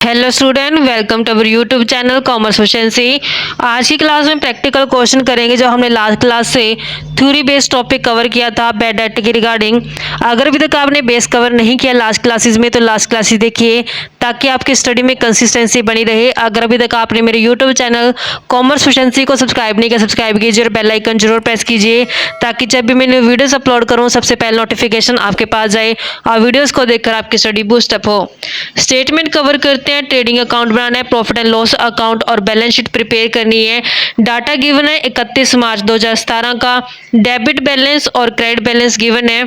Hello student, welcome to our YouTube channel commerce efficiency. आज की class में practical question करेंगे जो हमने लास्ट क्लास से थ्योरी बेस्ड टॉपिक कवर किया था बैड डेट के रिगार्डिंग। अगर अभी तक आपने बेस कवर नहीं किया लास्ट क्लासेस में तो लास्ट क्लासेस देखिए ताकि आपकी स्टडी में कंसिस्टेंसी बनी रहे। अगर अभी तक आपने मेरे यूट्यूब चैनल कॉमर्स एफिशिएंसी को सब्सक्राइब नहीं किया, सब्सक्राइब कीजिए और बेल आइकन जरूर प्रेस कीजिए ताकि जब भी मैं वीडियोस अपलोड करूँ सबसे पहले नोटिफिकेशन आपके पास जाए और वीडियोस को देखकर आपकी स्टडी बूस्टअप हो। स्टेटमेंट कवर करते हैं, ट्रेडिंग अकाउंट बनाना है, प्रॉफिट एंड लॉस अकाउंट और बैलेंस शीट प्रिपेयर करनी है। डाटा गिवन है 31 मार्च 2017 का। डेबिट बैलेंस और क्रेडिट बैलेंस गिवन है।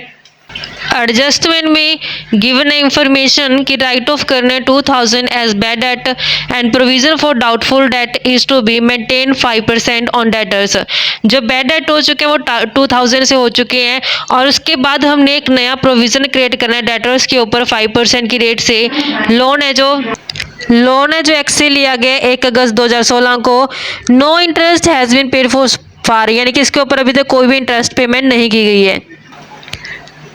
एडजस्टमेंट में गिवन है इंफॉर्मेशन कि राइट ऑफ करने 2000 as bad debt and provision for doubtful debt is to be maintain 5% on debtors. जो बैड डेट हो चुके हैं वो 2000 से हो चुके हैं और उसके बाद हमने एक नया प्रोविजन क्रिएट करना है डेटर्स के ऊपर 5% की रेट से। लोन है जो एक्से लिया गया 1 अगस्त 2016 को। No interest has been paid for यानी कि इसके ऊपर अभी तक कोई भी इंटरेस्ट पेमेंट नहीं की गई है।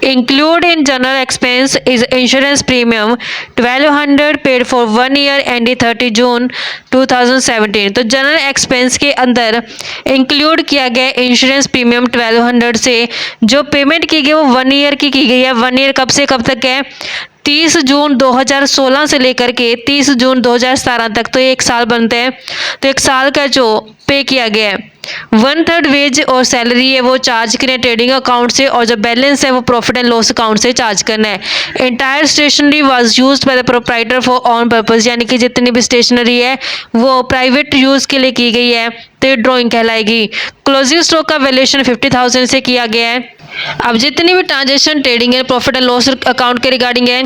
Include in general expense is insurance premium 1200 paid for 1 year ending 30 June 2017। तो जनरल एक्सपेंस के अंदर इंक्लूड किया गया इंश्योरेंस प्रीमियम 1200 से जो पेमेंट की गई वो 1 ईयर की गई है। 1 ईयर कब से कब तक है? 30 जून 2016 से लेकर के 30 जून 2017 तक, तो ये 1 साल बनते हैं। तो 1 साल का जो पे किया गया है 1/3 वेज और सैलरी है वो चार्ज करें ट्रेडिंग अकाउंट से और जो बैलेंस है वो प्रॉफिट एंड लॉस अकाउंट से चार्ज करना है। Entire stationery was used by the proprietor for own purpose यानी कि जितनी भी स्टेशनरी है वो प्राइवेट यूज़ के लिए की गई है तो ये ड्रॉइंग कहलाएगी। क्लोजिंग स्टॉक का वैल्यूएशन 50,000 से किया गया है। अब जितनी भी transaction trading and profit and loss account के रिगार्डिंग है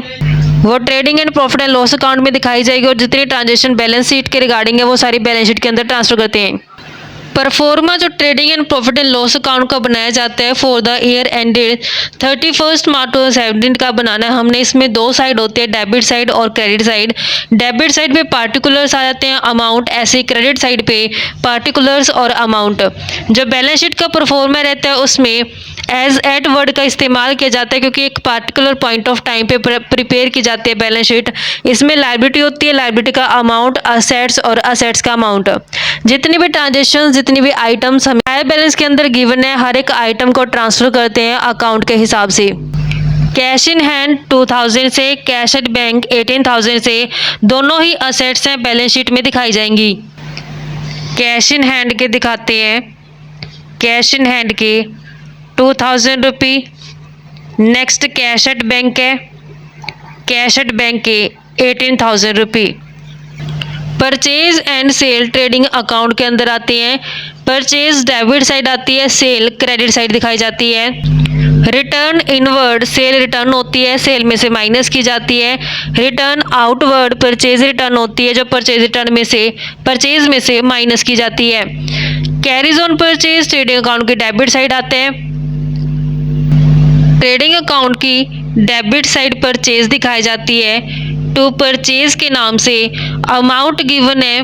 वो trading and profit and loss account में दिखाई जाएगी और जितनी ट्रांजेक्शन बैलेंस शीट के रिगार्डिंग है वो सारी बैलेंस शीट के अंदर ट्रांसफर करते हैं। परफॉर्मा जो trading and profit and loss account का बनाया जाता है for the year ended 31 March 2017 का बनाना है हमने। इसमें 2 साइड होते हैं, डेबिट साइड और क्रेडिट साइड। डेबिट साइड पे पार्टिकुलर्स आ जाते हैं अमाउंट, ऐसे क्रेडिट साइड पे पार्टिकुलर्स और अमाउंट। जो बैलेंस शीट का परफॉर्मा रहता है उसमें एज एट वर्ड का इस्तेमाल किया जाता है क्योंकि एक पार्टिकुलर पॉइंट ऑफ टाइम पे प्रिपेयर की जाती है बैलेंस शीट। इसमें लायबिलिटी होती है, लायबिलिटी का अमाउंट, असेट्स और असेट्स का अमाउंट। जितनी भी ट्रांजेक्शन जितनी भी आइटम्स हमें ट्रायल बैलेंस के अंदर गिवन है हर एक आइटम को ट्रांसफर करते हैं अकाउंट के हिसाब से। कैश इन हैंड 2000 से, कैश एट बैंक 18,000 से, दोनों ही असेट्स हैं बैलेंस शीट में दिखाई जाएंगी। कैश इन हैंड के दिखाते हैं, कैश इन हैंड के 2000 rupee. Next cash at bank है, कैश एट बैंक के 18,000 rupee. Purchase and sale trading account के अंदर आते हैं। परचेज डेबिट साइड आती है, सेल क्रेडिट साइड दिखाई जाती है। रिटर्न इनवर्ड सेल रिटर्न होती है, सेल में से माइनस की जाती है। रिटर्न आउटवर्ड परचेज रिटर्न होती है जो परचेज रिटर्न में से परचेज में से माइनस की जाती है। Carries on purchase trading account की डेबिट साइड आते हैं। ट्रेडिंग अकाउंट की डेबिट साइड परचेज दिखाई जाती है। टू परचेज के नाम से अमाउंट गिवन है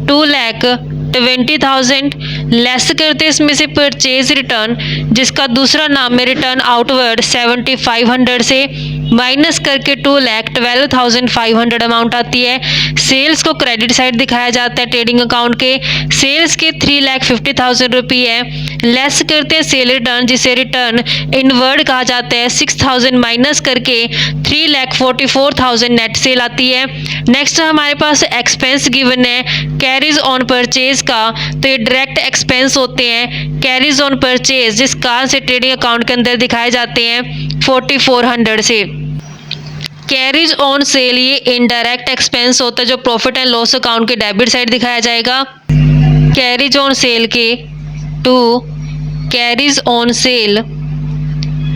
2,20,000 लेस करते इसमें से परचेज रिटर्न जिसका दूसरा नाम है रिटर्न आउटवर्ड 7,500 से माइनस करके 2,12,500 अमाउंट आती है। सेल्स को क्रेडिट साइड दिखाया जाता है ट्रेडिंग अकाउंट के। सेल्स के 3,50,000 रुपये है, लेस करते हैं सेल रिटर्न जिसे रिटर्न इनवर्ड कहा जाता है 6,000 माइनस करके 3,44,000 नेट सेल आती है। नेक्स्ट हमारे पास एक्सपेंस गिवन है कैरीज ऑन परचेज का, तो ये डायरेक्ट एक्सपेंस होते हैं कैरीज ऑन परचेज जिस कारण से ट्रेडिंग अकाउंट के अंदर दिखाए जाते हैं 4,400 से। कैरीज ऑन सेल ये इनडायरेक्ट एक्सपेंस होता है जो प्रॉफिट एंड लॉस अकाउंट के डेबिट साइड दिखाया जाएगा। कैरीज ऑन सेल के to carriage on sale,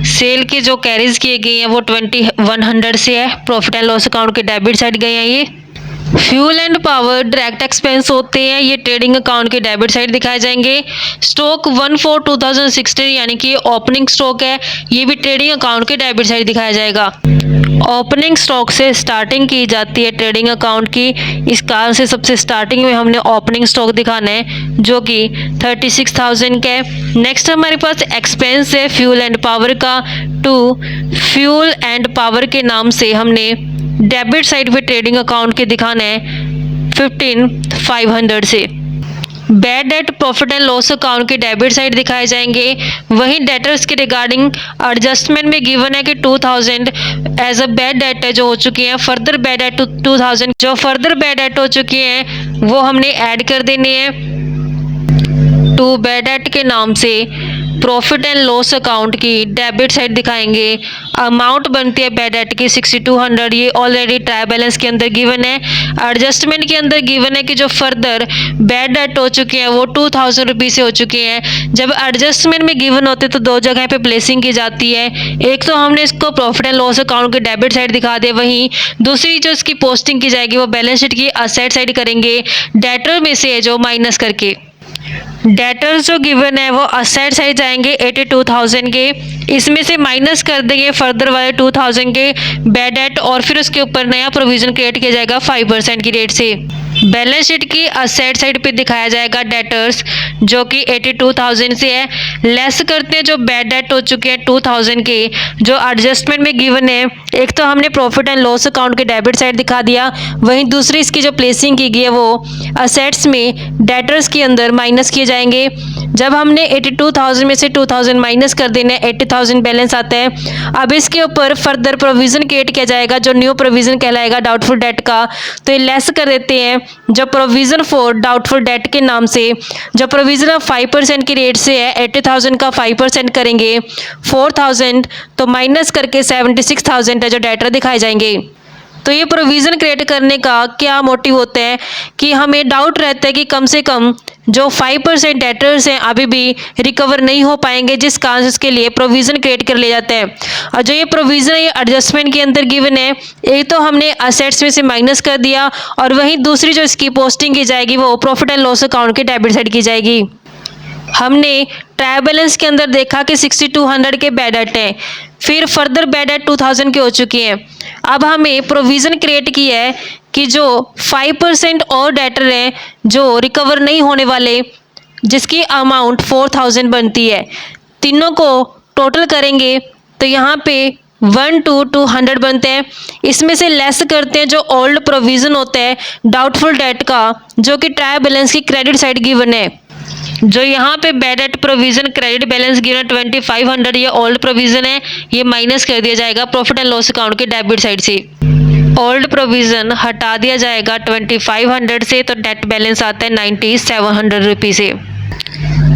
sale के जो कैरीज किए गए हैं वो 2,100 से है, प्रॉफिट एंड लॉस अकाउंट के डेबिट साइड गए हैं ये। Fuel and power direct expense होते हैं, ये ट्रेडिंग अकाउंट के डेबिट साइड दिखाए जाएंगे। स्टॉक 1/4/2016 यानी कि ओपनिंग स्टॉक है, ये भी ट्रेडिंग अकाउंट के डेबिट साइड दिखाया जाएगा। ओपनिंग स्टॉक से स्टार्टिंग की जाती है ट्रेडिंग अकाउंट की, इस कारण से सबसे स्टार्टिंग में हमने ओपनिंग स्टॉक दिखाना है जो कि 36,000 का है। नेक्स्ट हमारे पास एक्सपेंस है फ्यूल एंड पावर का। टू फ्यूल एंड पावर के नाम से हमने डेबिट साइड पे ट्रेडिंग अकाउंट के दिखाना है 15,500 से। Bad debt profit and loss account के डेबिट साइड दिखाए जाएंगे। वहीं डेटर्स के रिगार्डिंग एडजस्टमेंट में गिवन है कि 2000 एज अ बैड डेट है जो हो चुकी है। फर्दर बैड डेट 2000 जो फर्दर बैड डेट हो चुकी है वो हमने ऐड कर देनी है टू बैड डेट के नाम से। प्रॉफिट एंड लॉस अकाउंट की डेबिट साइड दिखाएंगे। अमाउंट बनती है बैड डेट की 6200, ये ऑलरेडी ट्रायल बैलेंस के अंदर गिवन है। एडजस्टमेंट के अंदर गिवन है कि जो फर्दर बैड डेट हो चुकी है वो 2000 रुपीज़ से हो चुकी हैं। जब एडजस्टमेंट में गिवन होते तो दो जगह पे प्लेसिंग की जाती है। एक तो हमने इसको प्रॉफिट एंड लॉस अकाउंट की डेबिट साइड दिखा दिया, वहीं दूसरी जो इसकी पोस्टिंग की जाएगी वो बैलेंस शीट की असेट साइड करेंगे, डेटर में से जो माइनस करके। डेटर्स जो गिवन है वो असेट साइड जाएंगे 82,000 के, इसमें से माइनस कर देंगे फर्दर वाले 2000 के बैड डेट, और फिर उसके ऊपर नया प्रोविजन क्रिएट किया जाएगा 5% की रेट से। बैलेंस शीट की असेट साइड पे दिखाया जाएगा डेटर्स जो कि 82,000 से है, लेस करते हैं जो बैड डेट हो चुके हैं 2000 के जो एडजस्टमेंट में गिवन है। एक तो हमने प्रॉफिट एंड लॉस अकाउंट के डेबिट साइड दिखा दिया, वहीं दूसरी इसकी जो प्लेसिंग की गई है वो असेट्स में डेटर्स के अंदर माइनस किए जाएंगे। जब हमने 82,000 में से 2000 माइनस कर देना है 80,000 बैलेंस आता है। अब इसके ऊपर फर्दर प्रोविजन क्रिएट किया जाएगा जो न्यू प्रोविजन कहलाएगा डाउटफुल डेट का, तो ये लेस कर देते हैं जो प्रोविजन फॉर डाउटफुल डेट के नाम से। जो प्रोविजन ऑफ 5% की रेट से है 80,000 का 5% करेंगे 4,000, तो माइनस करके 76,000 है जो डेटर दिखाए जाएंगे। तो ये प्रोविज़न क्रिएट करने का क्या मोटिव होता है कि हमें डाउट रहता है कि कम से कम जो 5% डेटर्स हैं अभी भी रिकवर नहीं हो पाएंगे, जिस कारण के लिए प्रोविज़न क्रिएट कर लिया जाता है। और जो ये प्रोविज़न है ये एडजस्टमेंट के अंदर गिवन है। एक तो हमने असेट्स में से माइनस कर दिया, और वहीं दूसरी जो इसकी पोस्टिंग की जाएगी वो प्रॉफिट एंड लॉस अकाउंट के डेबिट साइड की जाएगी। हमने ट्रायल बैलेंस के अंदर देखा कि 6200 के बैड डेट हैं, फिर फर्दर बैड डेट 2000 के हो चुकी हैं। अब हमें प्रोविज़न क्रिएट की है कि जो 5% और डेटर हैं जो रिकवर नहीं होने वाले, जिसकी अमाउंट 4000 बनती है। तीनों को टोटल करेंगे तो यहाँ पे 1 to 200 बनते हैं। इसमें से लेस करते हैं जो ओल्ड प्रोविज़न होता है डाउटफुल डेट का, जो कि ट्रायल बैलेंस की क्रेडिट साइड गिवन है। जो यहाँ पे bad debt provision credit balance given 2500, ये ओल्ड प्रोविजन है, ये माइनस कर दिया जाएगा प्रॉफिट एंड लॉस अकाउंट के डेबिट साइड से। ओल्ड प्रोविजन हटा दिया जाएगा 2500 से, तो डेट बैलेंस आता है 9700 रुपीज़ से।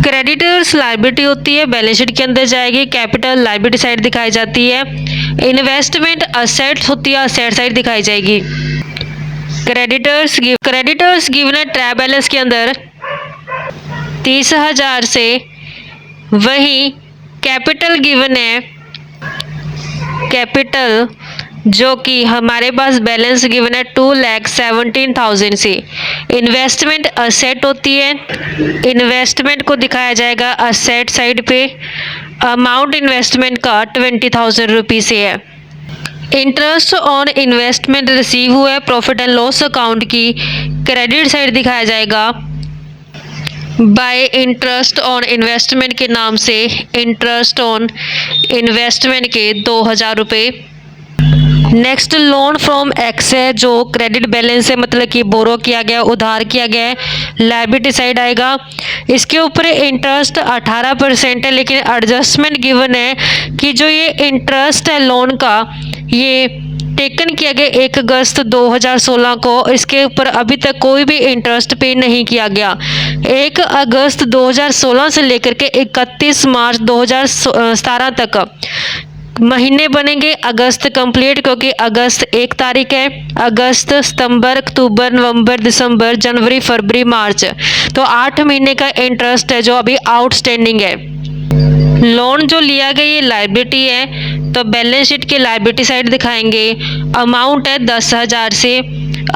क्रेडिटर्स लायबिलिटी होती है, बैलेंस शीट के अंदर जाएगी, कैपिटल लायबिलिटी साइड दिखाई जाती है। इन्वेस्टमेंट असेट्स होती है, असेट साइड दिखाई जाएगी। क्रेडिटर्स गिवन है ट्रायल बैलेंस के अंदर 30,000 से, वहीं कैपिटल गिवन है, कैपिटल जो कि हमारे पास बैलेंस गिवन है 2,17,000 से। इन्वेस्टमेंट असेट होती है, इन्वेस्टमेंट को दिखाया जाएगा असेट साइड पे। अमाउंट इन्वेस्टमेंट का 20,000 रुपीज़ से है। इंटरेस्ट ऑन इन्वेस्टमेंट रिसीव हुआ है प्रॉफिट एंड लॉस अकाउंट की क्रेडिट साइड दिखाया जाएगा बाय इंटरेस्ट ऑन इन्वेस्टमेंट के नाम से। इंटरेस्ट ऑन इन्वेस्टमेंट के 2,000 रुपये। नेक्स्ट लोन फ्रॉम एक्स है जो क्रेडिट बैलेंस है, मतलब कि बोरो किया गया, उधार किया गया है, लायबिलिटी साइड आएगा। इसके ऊपर इंटरेस्ट 18% है, लेकिन एडजस्टमेंट गिवन है कि जो ये इंटरेस्ट है लोन का ये टेकन किया गया 1 अगस्त 2016 को। इसके ऊपर अभी तक कोई भी इंटरेस्ट पे नहीं किया गया। 1 अगस्त 2016 से लेकर के 31 मार्च 2017 तक महीने बनेंगे। अगस्त कंप्लीट, क्योंकि अगस्त 1 तारीख है। अगस्त, सितंबर, अक्टूबर, नवंबर, दिसंबर, जनवरी, फरवरी, मार्च, तो 8 महीने का इंटरेस्ट है जो अभी आउटस्टैंडिंग है। लोन जो लिया गया ये लायबिलिटी है, तो बैलेंस शीट के लायबिलिटी साइड दिखाएंगे। अमाउंट है 10,000 से।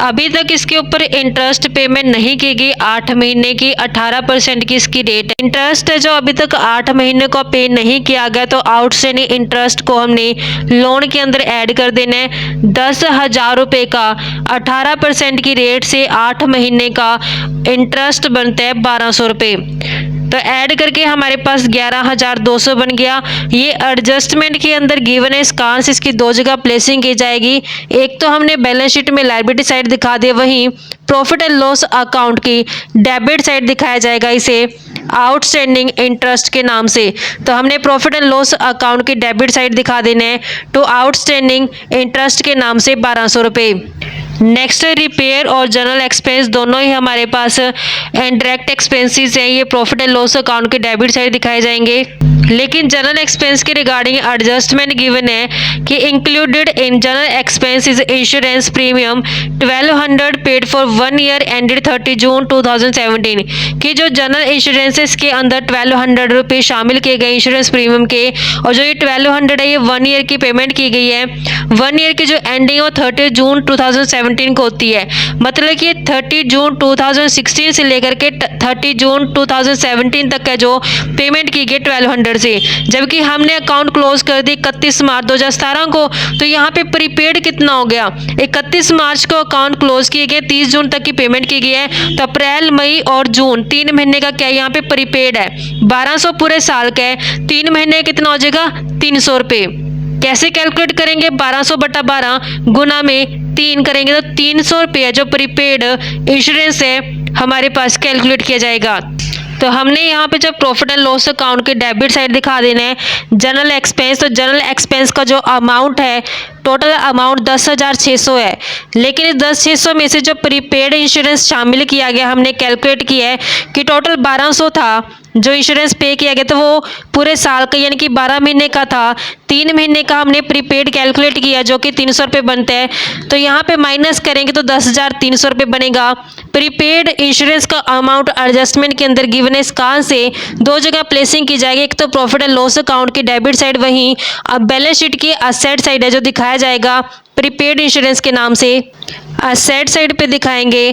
अभी तक इसके ऊपर इंटरेस्ट पेमेंट नहीं की गई 8 महीने की, 18% की इसकी रेट है। इंटरेस्ट है जो अभी तक 8 महीने को पे नहीं किया गया, तो आउटस्टैंडिंग इंटरेस्ट को हमने लोन के अंदर ऐड कर देना है। 10,000 रुपये का 18% की रेट से 8 महीने का इंटरेस्ट बनता है 1,200 रुपये। तो ऐड करके हमारे पास 11,200 बन गया। ये एडजस्टमेंट के अंदर गिवन है, इसका आंसर इसकी दो जगह प्लेसिंग की जाएगी। एक तो हमने बैलेंस शीट में लायबिलिटी साइड दिखा दिया, वहीं प्रॉफिट एंड लॉस अकाउंट की डेबिट साइड दिखाया जाएगा इसे आउटस्टैंडिंग इंटरेस्ट के नाम से। तो हमने प्रॉफिट एंड लॉस अकाउंट की डेबिट साइड दिखा देना है टू आउटस्टैंडिंग इंटरेस्ट के नाम से 1200 रुपये। नेक्स्ट रिपेयर और जनरल एक्सपेंस दोनों ही हमारे पास इनडायरेक्ट एक्सपेंसेस हैं, ये प्रॉफिट एंड लॉस अकाउंट के डेबिट साइड दिखाए जाएंगे। लेकिन जनरल एक्सपेंस के रिगार्डिंग एडजस्टमेंट गिवन है कि included in general expense is insurance premium 1200 paid for 1 year ended 30 जून 2017 कि जो जनरल इंश्योरेंसेस के अंदर 1200 रुपये शामिल किए गए इंश्योरेंस प्रीमियम के, और जो ये 1200 है ये 1 ईयर की पेमेंट की गई है। 1 ईयर की जो एंडिंग है 30 जून 2017 को होती है, मतलब कि 30 जून 2016 से लेकर के 30 जून 2017 तक का जो पेमेंट की गई 1200 से, जबकि हमने अकाउंट क्लोज कर दी 31 मार्च 2017 को। तो यहाँ पे प्रीपेड कितना हो गया, 31 मार्च को अकाउंट क्लोज किए गए, 30 जून तक की पेमेंट की गई है। तो अप्रैल मई और जून 3 महीने का क्या यहाँ पे प्रीपेड है, 1200 पूरे साल का है, 3 महीने कितना हो जाएगा 300 रुपये। कैसे कैलकुलेट करेंगे, 1200 बटा 12 गुना में 3 करेंगे तो 300 रुपये जो प्रीपेड इंश्योरेंस है हमारे पास कैलकुलेट किया जाएगा। तो हमने यहाँ पे जब प्रॉफिट एंड लॉस अकाउंट के डेबिट साइड दिखा देना है जनरल एक्सपेंस, तो जनरल एक्सपेंस का जो अमाउंट है टोटल अमाउंट 10,600 है, लेकिन इस 10,600 में से जो प्रीपेड इंश्योरेंस शामिल किया गया हमने कैलकुलेट किया है कि टोटल 1200 था जो इंश्योरेंस पे किया गया, तो वो पूरे साल का यानी कि 12 महीने का था। 3 महीने का हमने प्रीपेड कैलकुलेट किया जो कि 300 रुपये बनता है, तो यहाँ पे माइनस करेंगे तो 10,300 रुपये बनेगा। प्रीपेड इंश्योरेंस का अमाउंट एडजस्टमेंट के अंदर गिवन है, इसका से दो जगह प्लेसिंग की जाएगी, एक तो प्रॉफिट एंड लॉस अकाउंट की डेबिट साइड, वहीं अब बैलेंस शीट की असेट साइड है जो दिखाया जाएगा प्रीपेड इंश्योरेंस के नाम से। असेट साइड पे दिखाएंगे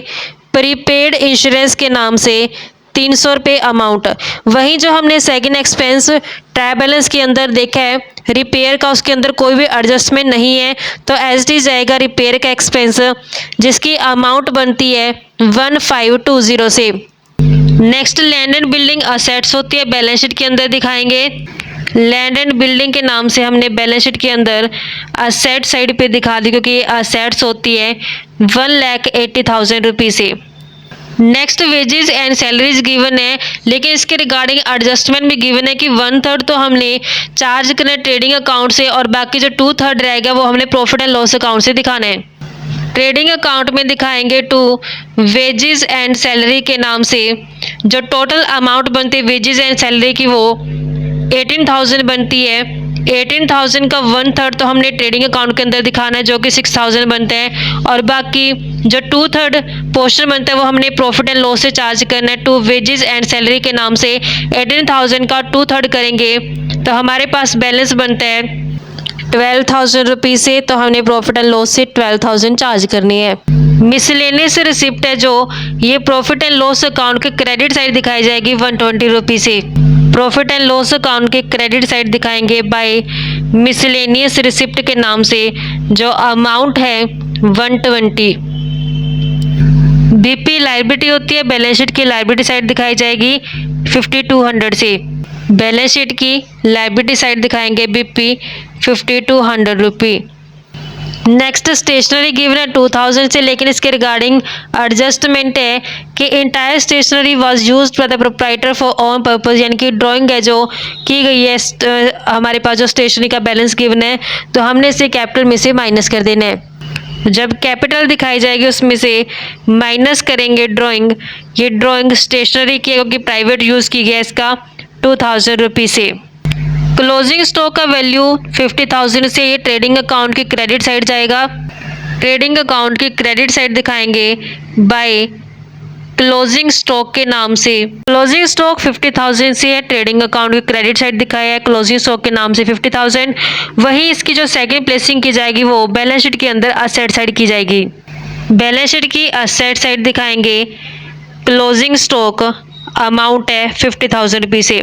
प्रीपेड इंश्योरेंस के नाम से 300 रुपये अमाउंट। वहीं जो हमने सेकंड एक्सपेंस ट्रायल बैलेंस के अंदर देखा है रिपेयर का, उसके अंदर कोई भी एडजस्टमेंट नहीं है, तो एज इट इज जाएगा रिपेयर का एक्सपेंस जिसकी अमाउंट बनती है 1520 से। Next land and building assets होती है, बैलेंस शीट के अंदर दिखाएंगे। लैंड एंड बिल्डिंग के नाम से हमने बैलेंस शीट के अंदर असेट साइड पे दिखा दी क्योंकि असेट्स होती है 1,80,000 रुपये से। Next wages and salaries given है, लेकिन इसके रिगार्डिंग एडजस्टमेंट भी गिवन है कि 1/3 तो हमने चार्ज करना है ट्रेडिंग अकाउंट से और बाकी जो 2/3 रहेगा वो हमने प्रॉफिट एंड लॉस अकाउंट से दिखाना है। ट्रेडिंग अकाउंट में दिखाएंगे टू वेजेस एंड सैलरी के नाम से जो टोटल अमाउंट बनती है वेजेस एंड सैलरी की वो 18,000 बनती है। 18,000 का 1/3 तो हमने ट्रेडिंग अकाउंट के अंदर दिखाना है जो कि 6,000 बनते हैं, और बाकी जो 2/3 पोर्शन बनता है वो हमने प्रॉफिट एंड लॉस से चार्ज करना है टू वेजेस एंड सैलरी के नाम से। 18,000 का 2/3 करेंगे तो हमारे पास बैलेंस बनता है 12,000 रुपीज़ से, तो हमने प्रॉफिट एंड लॉस से 12,000 चार्ज करनी है। मिसलेनियस रिसिप्ट है जो ये प्रॉफिट एंड लॉस अकाउंट के क्रेडिट साइड दिखाई जाएगी 120 रुपीज़ से। प्रॉफिट एंड लॉस अकाउंट के क्रेडिट साइड दिखाएंगे बाय मिसलेनियस रिसिप्ट के नाम से जो अमाउंट है 120। बीपी लायबिलिटी होती है, बैलेंस शीट की लायबिलिटी साइड दिखाई जाएगी 5,200 से। बैलेंस शीट की लायबिलिटी साइड दिखाएंगे बीपी 5,200 रुपये। नेक्स्ट स्टेशनरी गिवन है 2,000 से, लेकिन इसके रिगार्डिंग एडजस्टमेंट है कि entire stationery was used by the proprietor for own purpose, यानी कि ड्राइंग है जो की गई है हमारे पास जो स्टेशनरी का बैलेंस गिवन है तो हमने इसे कैपिटल में से माइनस कर देना है। जब कैपिटल दिखाई जाएगी उसमें से माइनस करेंगे ड्राइंग, ये ड्राइंग स्टेशनरी की क्योंकि प्राइवेट यूज़ की गया इसका 2,000 रुपये से। क्लोजिंग स्टॉक का वैल्यू 50,000 से, ये ट्रेडिंग अकाउंट की क्रेडिट साइड जाएगा। ट्रेडिंग अकाउंट की क्रेडिट साइड दिखाएंगे बाय क्लोजिंग स्टॉक के नाम से। क्लोजिंग स्टॉक 50,000 से है, ट्रेडिंग अकाउंट की क्रेडिट साइड दिखाया है क्लोजिंग स्टॉक के नाम से 50,000। वहीं इसकी जो सेकंड प्लेसिंग की जाएगी वो बैलेंस शीट के अंदर असेट साइड की जाएगी। बैलेंस शीट की असेट साइड दिखाएंगे क्लोजिंग स्टॉक अमाउंट है 50,000 रुपये से।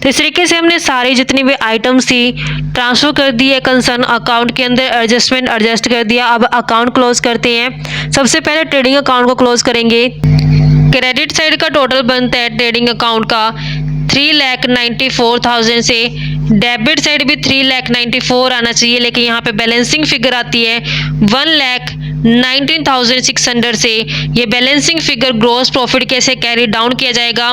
तो इस तरीके से हमने सारी जितनी भी आइटम्स थी ट्रांसफ़र कर दी है कंसर्न अकाउंट के अंदर, एडजस्टमेंट एडजस्ट कर दिया। अब अकाउंट क्लोज करते हैं। सबसे पहले ट्रेडिंग अकाउंट को क्लोज करेंगे। क्रेडिट साइड का टोटल बनता है ट्रेडिंग अकाउंट का 3,94,000 से डेबिट साइड भी 3,94,000 आना चाहिए, लेकिन यहाँ पे बैलेंसिंग फिगर आती है 1,19,600 से। ये बैलेंसिंग फिगर ग्रॉस प्रॉफिट कैसे कैरी डाउन किया जाएगा,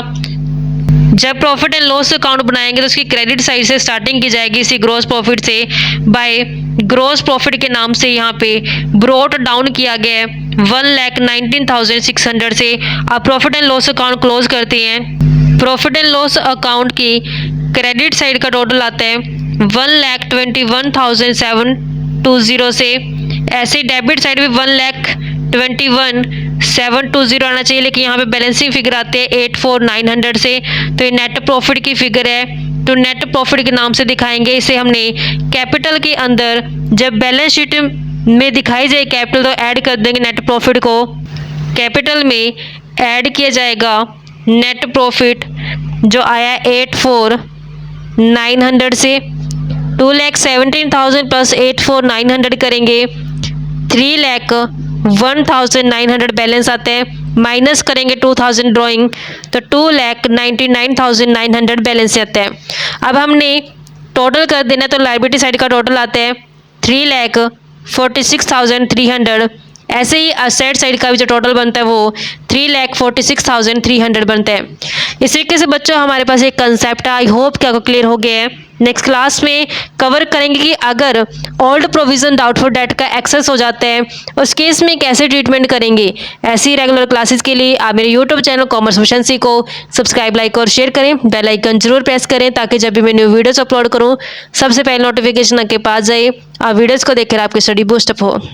जब प्रॉफिट एंड लॉस अकाउंट बनाएंगे तो उसकी क्रेडिट साइड से स्टार्टिंग की जाएगी इसी ग्रॉस प्रॉफिट से। बाय ग्रॉस प्रॉफिट के नाम से यहाँ पे ब्रोट डाउन किया गया है 1,19,600 से। अब profit and loss account close करते हैं। प्रॉफिट एंड लॉस अकाउंट की क्रेडिट साइड का टोटल आता है 1,21,720 से। ऐसे डेबिट साइड भी 1,21,720 आना चाहिए, लेकिन यहाँ पे बैलेंसिंग फिगर आते हैं 84,900 से। तो ये नेट प्रॉफिट की फिगर है, तो नेट प्रॉफिट के नाम से दिखाएंगे इसे। हमने कैपिटल के अंदर जब बैलेंस शीट में दिखाई जाए कैपिटल तो ऐड कर देंगे नेट प्रॉफिट को। कैपिटल में ऐड किया जाएगा नेट प्रॉफिट जो आया 84,900 से। 2,17,000 प्लस 84,900 करेंगे 3,01,900 बैलेंस आते हैं। माइनस करेंगे 2,000 ड्राइंग तो 2,99,900 बैलेंस आता है। अब हमने टोटल कर देना तो लायबिलिटी साइड का टोटल आता है 3,46,300। ऐसे ही असेट साइड का भी जो टोटल बनता है वो 3,46,300 बनता है। इस तरीके से बच्चों हमारे पास एक कंसेप्ट है। आई होप कि आपको क्लियर हो गया है। नेक्स्ट क्लास में कवर करेंगे कि अगर ओल्ड प्रोविजन डाउटफुल डेट का एक्सेस हो जाता है उस केस में कैसे ट्रीटमेंट करेंगे। ऐसी रेगुलर क्लासेस के लिए आप मेरे यूट्यूब चैनल कॉमर्स एफिशिएंसी को सब्सक्राइब, लाइक और शेयर करें। बेल आइकन जरूर प्रेस करें ताकि जब भी मैं न्यू वीडियोस अपलोड करूं सबसे पहले नोटिफिकेशन आपके पास जाए। आप वीडियोस को देखकर आपकी स्टडी बूस्टअप हो।